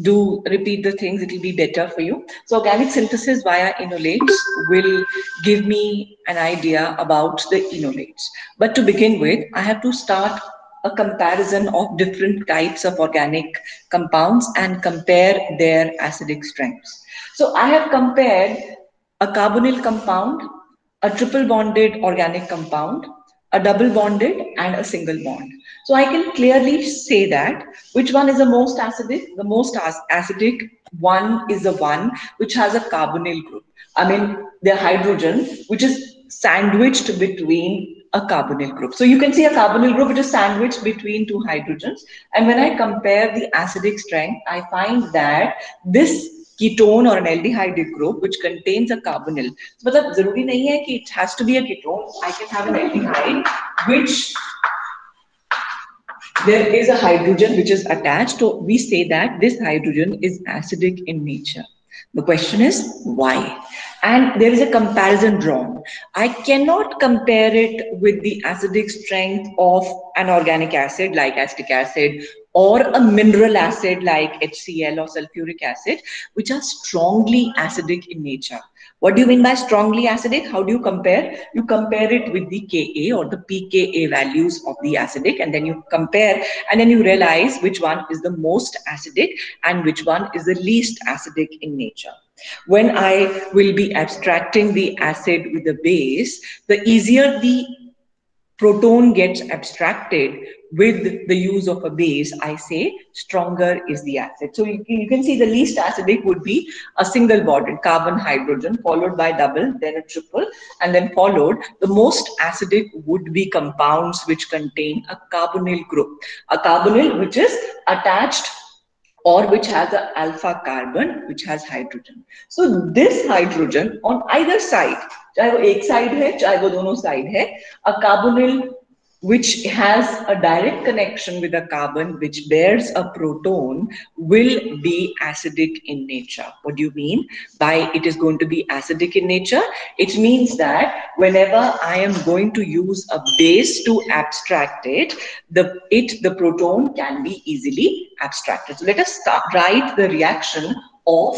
do repeat the things, it will be better for you. So organic synthesis via enolates will give me an idea about the enolates. But to begin with, I have to start a comparison of different types of organic compounds and compare their acidic strengths. So I have compared a carbonyl compound, a triple bonded organic compound, a double bonded, and a single bond. So I can clearly say that which one is the most acidic? The most acidic one is the one which has a carbonyl group. I mean, the hydrogen which is sandwiched between a carbonyl group. So you can see a carbonyl group which is sandwiched between two hydrogens. And when I compare the acidic strength, I find that this ketone or an aldehyde group which contains a carbonyl. So मतलब जरूरी नहीं है कि it has to be a ketone. I can have an aldehyde which there is a hydrogen which is attached. So we say that this hydrogen is acidic in nature. The question is why? And there is a comparison drawn. I cannot compare it with the acidic strength of an organic acid like acetic acid or a mineral acid like HCl or sulfuric acid, which are strongly acidic in nature. What do you mean by strongly acidic? How do you compare? You compare it with the Ka or the pKa values of the acidic, and then you compare and then you realize which one is the most acidic and which one is the least acidic in nature. When I will be abstracting the acid with the base, the easier the proton gets abstracted with the use of a base, I say stronger is the acid. So you can see the least acidic would be a single bonded carbon hydrogen followed by double, then a triple, and then followed. The most acidic would be compounds which contain a carbonyl group, a carbonyl which is attached or which has an alpha carbon which has hydrogen. So this hydrogen on either side, चाहे वो एक side है, चाहे वो दोनों side है, a carbonyl which has a direct connection with a carbon which bears a proton will be acidic in nature. What do you mean by it is going to be acidic in nature? It means that whenever I am going to use a base to abstract it, the proton can be easily abstracted. So let us write the reaction of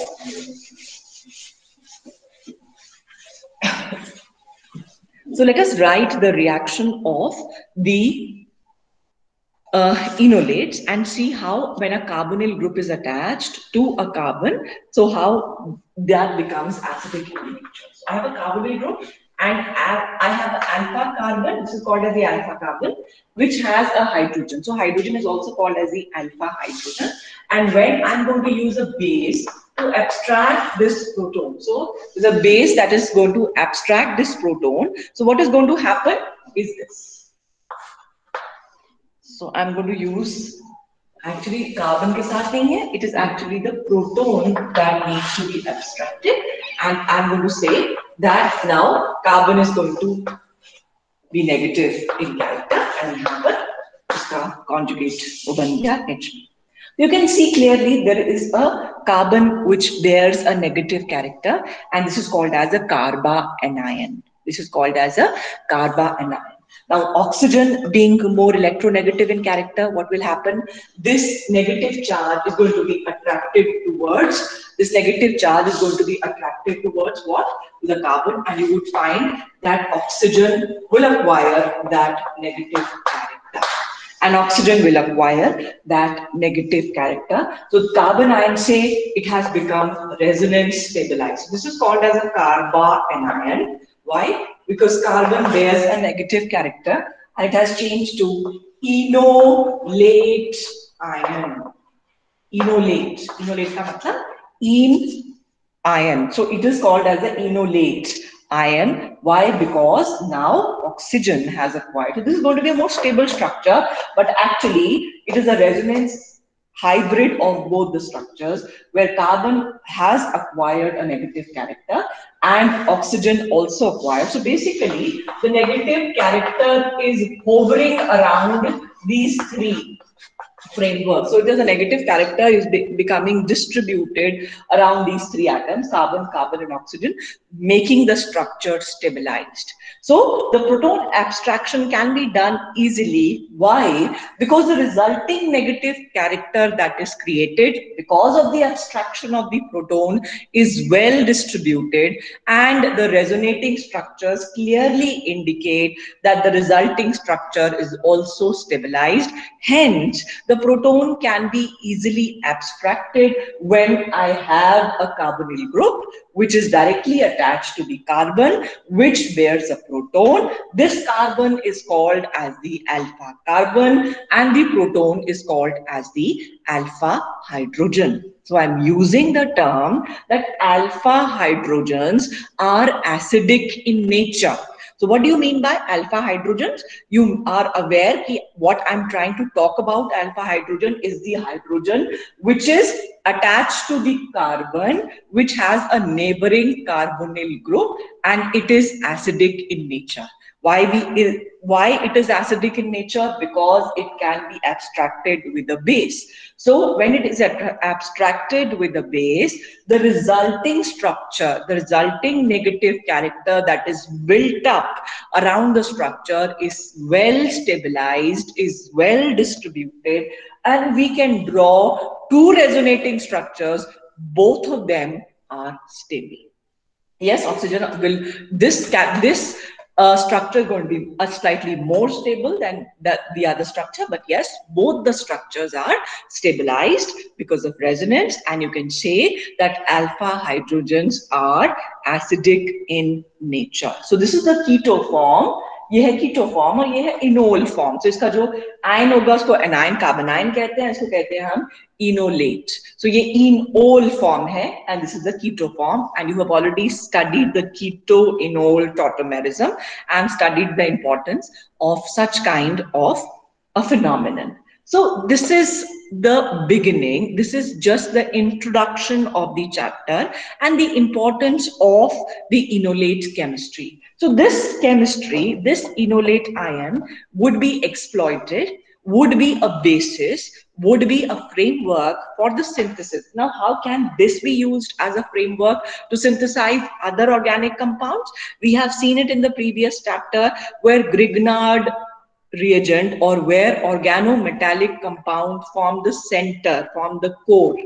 So let us write the reaction of the enolates and see how when a carbonyl group is attached to a carbon, so how that becomes acidic in nature. So I have a carbonyl group and I have an alpha carbon, this is called as the alpha carbon, which has a hydrogen. So hydrogen is also called as the alpha hydrogen. And when I'm going to use a base to abstract this proton, so there's a base that is going to abstract this proton. So what is going to happen is this. So I'm going to use actually carbon ke saath nahi hai, it is actually the proton that needs to be abstracted, and I'm going to say that now carbon is going to be negative in character and यहाँ पर इसका conjugate वो बन गया H. You can see clearly there is a carbon which bears a negative character, and this is called as a carbanion. This is called as a carbanion. Now, oxygen being more electronegative in character, what will happen? This negative charge is going to be attracted towards, this negative charge is going to be attracted towards what? The carbon, and you would find that oxygen will acquire that negative character. And oxygen will acquire that negative character. So carbon ion, say it has become resonance stabilized. This is called as a carbanion. Why? Because carbon bears a negative character and it has changed to enolate ion. Enolate. Enolate ka matlab? En ion. So it is called as the enolate ion. Why? Because now oxygen has acquired. So this is going to be a more stable structure, but actually it is a resonance hybrid of both the structures where carbon has acquired a negative character and oxygen also acquired. So basically the negative character is hovering around these three. framework. So it is a negative character is becoming distributed around these three atoms, carbon, carbon, and oxygen, making the structure stabilized. So the proton abstraction can be done easily. Why? Because the resulting negative character that is created because of the abstraction of the proton is well distributed, and the resonating structures clearly indicate that the resulting structure is also stabilized. Hence, the proton can be easily abstracted when I have a carbonyl group which is directly attached to the carbon which bears a proton. This carbon is called as the alpha carbon and the proton is called as the alpha hydrogen. So I'm using the term that alpha hydrogens are acidic in nature. So what do you mean by alpha hydrogens? You are aware that what I'm trying to talk about alpha hydrogen is the hydrogen which is attached to the carbon which has a neighboring carbonyl group and it is acidic in nature. Why it is acidic in nature? Because it can be abstracted with a base. So when it is abstracted with a base, the resulting structure, the resulting negative character that is built up around the structure is well stabilized, is well distributed, and we can draw two resonating structures. Both of them are stable. Yes, oxygen will this structure is going to be a slightly more stable than the other structure, but yes, both the structures are stabilized because of resonance, and you can say that alpha hydrogens are acidic in nature. So this is the keto form. ये है कीटो form और ये है enol form. तो इसका जो ion होगा उसको एनाइन कार्बोनाइन कहते हैं, इसको कहते हैं हम इनोलेट. So ये इनोल फॉर्म है and this is the keto form, and you have already studied the keto enol tautomerism and studied the importance of such kind of a phenomenon. So this is the beginning. This is just the introduction of the chapter and the importance of the enolate chemistry. So this chemistry, this enolate ion would be exploited, would be a basis, would be a framework for the synthesis. Now, how can this be used as a framework to synthesize other organic compounds? We have seen it in the previous chapter where Grignard reagent or where organometallic compound form the center, form the core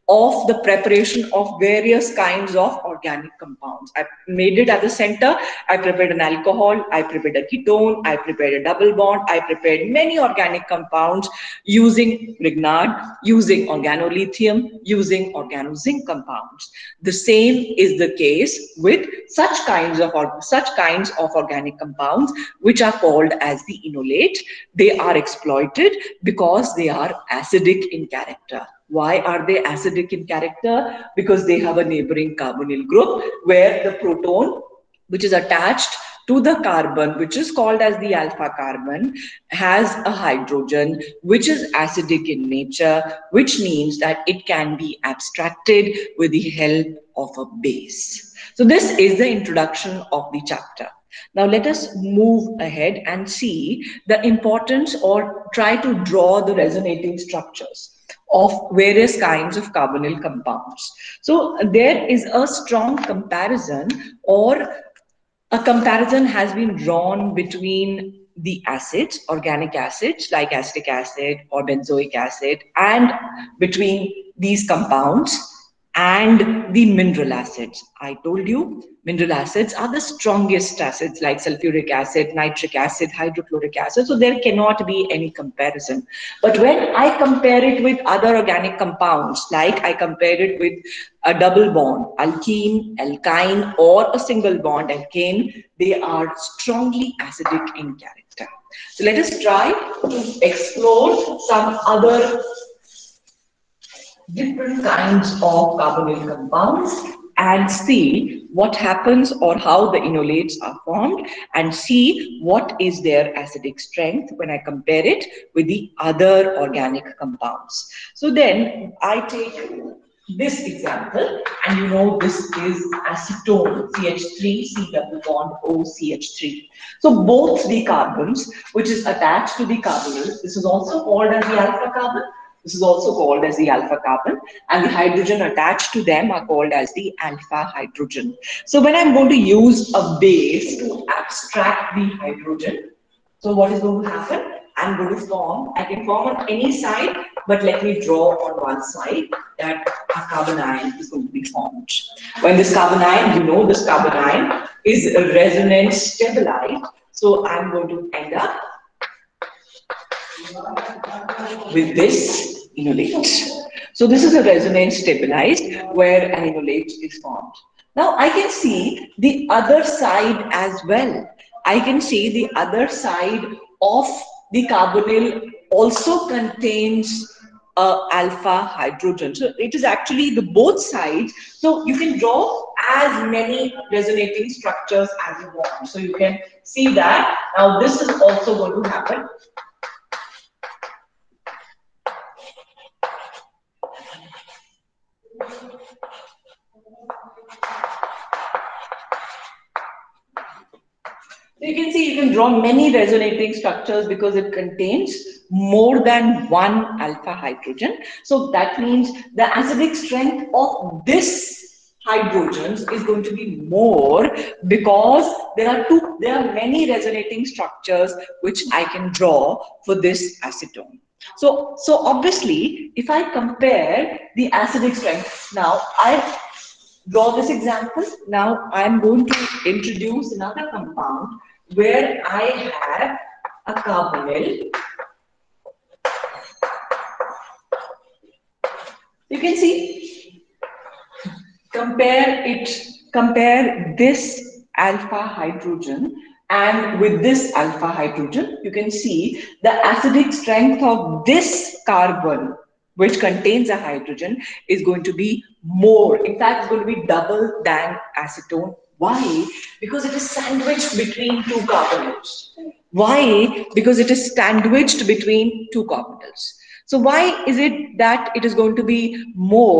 of the preparation of various kinds of organic compounds. I made it at the center. I prepared an alcohol, I prepared a ketone, I prepared a double bond, I prepared many organic compounds using Grignard, using organolithium, using organozinc compounds. The same is the case with such kinds of organic compounds which are called as the enolate. They are exploited because they are acidic in character. Why are they acidic in character? Because they have a neighboring carbonyl group where the proton, which is attached to the carbon, which is called as the alpha carbon, has a hydrogen which is acidic in nature, which means that it can be abstracted with the help of a base. So this is the introduction of the chapter. Now let us move ahead and see the importance or try to draw the resonating structures of various kinds of carbonyl compounds. So there is a strong comparison, or a comparison has been drawn between the acids, organic acids like acetic acid or benzoic acid, and between these compounds and the mineral acids. I told you mineral acids are the strongest acids like sulfuric acid, nitric acid, hydrochloric acid. So there cannot be any comparison. But when I compare it with other organic compounds, like I compare it with a double bond, alkene, alkyne, or a single bond, alkane, they are strongly acidic in character. So let us try to explore some other different kinds of carbonyl compounds and see what happens or how the enolates are formed, and see what is their acidic strength when I compare it with the other organic compounds. So then I take this example, and you know this is acetone, CH3, C double bond O, CH3. So both the carbons, which is attached to the carbonyl, this is also called as the alpha carbon. This is also called as the alpha carbon, and the hydrogen attached to them are called as the alpha hydrogen. So when I'm going to use a base to abstract the hydrogen, so what is going to happen? I'm going to form, I can form on any side, but let me draw on one side that a carbon ion is going to be formed. When this carbon ion, you know this carbon ion is resonance stabilized. So I'm going to end up with this enolate. So this is a resonance stabilized where an enolate is formed. Now I can see the other side as well. I can see the other side of the carbonyl also contains alpha hydrogen. So it is actually the both sides. So you can draw as many resonating structures as you want. So you can see that. Now this is also going to happen. You can see you can draw many resonating structures because it contains more than one alpha hydrogen. So that means the acidic strength of this hydrogens is going to be more because there are many resonating structures which I can draw for this acetone. So obviously, if I compare the acidic strength, now I draw this example. Now I'm going to introduce another compound where I have a carbonyl. You can see, compare this alpha hydrogen and with this alpha hydrogen, you can see the acidic strength of this carbon which contains a hydrogen is going to be more. In fact, it's going to be double than acetone. Why? Because it is sandwiched between two carbonyls. Why? Because it is sandwiched between two carbonyls. So why is it that it is going to be more?